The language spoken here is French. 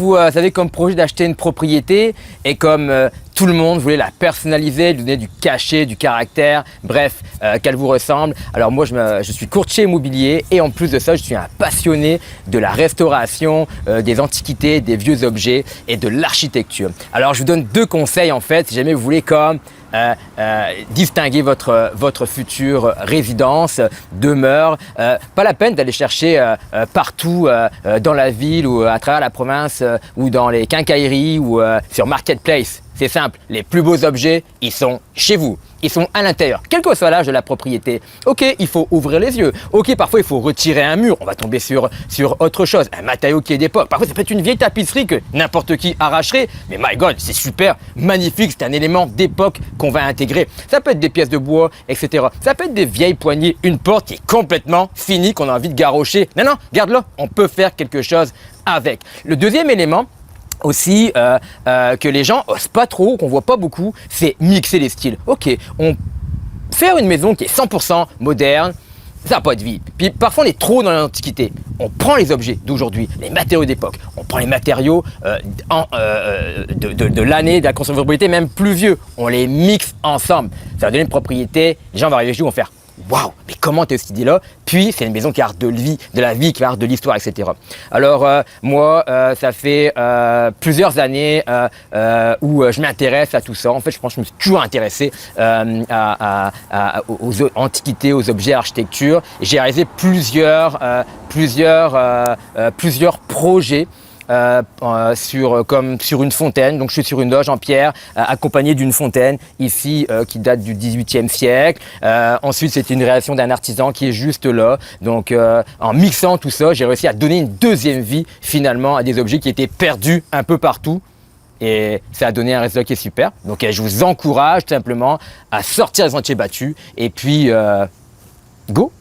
vous avez comme projet d'acheter une propriété et comme tout le monde voulait la personnaliser, lui donner du cachet, du caractère, bref, qu'elle vous ressemble. Alors moi, je suis courtier immobilier et en plus de ça, je suis un passionné de la restauration, des antiquités, des vieux objets et de l'architecture. Alors je vous donne 2 conseils en fait, si jamais vous voulez comme distinguer votre future résidence, demeure. Pas la peine d'aller chercher partout dans la ville ou à travers la province ou dans les quincailleries ou sur Marketplace. C'est simple, les plus beaux objets, ils sont chez vous. Ils sont à l'intérieur, quel que soit l'âge de la propriété. Ok, il faut ouvrir les yeux. Ok, parfois il faut retirer un mur. On va tomber sur autre chose, un matériau qui est d'époque. Parfois ça peut être une vieille tapisserie que n'importe qui arracherait. Mais my God, c'est super, magnifique, c'est un élément d'époque qu'on va intégrer. Ça peut être des pièces de bois, etc. Ça peut être des vieilles poignées, une porte qui est complètement finie, qu'on a envie de garrocher. Non, garde-la, on peut faire quelque chose avec. Le deuxième élément, aussi que les gens osent pas trop, qu'on voit pas beaucoup, c'est mixer les styles. Ok, faire une maison qui est 100% moderne, ça n'a pas de vie. Puis parfois on est trop dans l'antiquité. On prend les objets d'aujourd'hui, les matériaux d'époque, on prend les matériaux de l'année, de la conservabilité, même plus vieux. On les mixe ensemble. Ça va donner une propriété, les gens vont arriver chez vous, vont faire waouh, mais comment t'as eu cette idée-là? Puis c'est une maison qui a de la vie, qui a de l'histoire, etc. Alors moi, ça fait plusieurs années où je m'intéresse à tout ça. En fait, je pense que je me suis toujours intéressé aux antiquités, aux objets, à l'architecture. J'ai réalisé plusieurs projets. Sur une fontaine, donc je suis sur une loge en pierre accompagnée d'une fontaine ici qui date du XVIIIe siècle. Ensuite c'est une réalisation d'un artisan qui est juste là, donc en mixant tout ça j'ai réussi à donner une deuxième vie finalement à des objets qui étaient perdus un peu partout. Et ça a donné un résultat qui est super. Donc je vous encourage tout simplement à sortir des sentiers battus et puis go!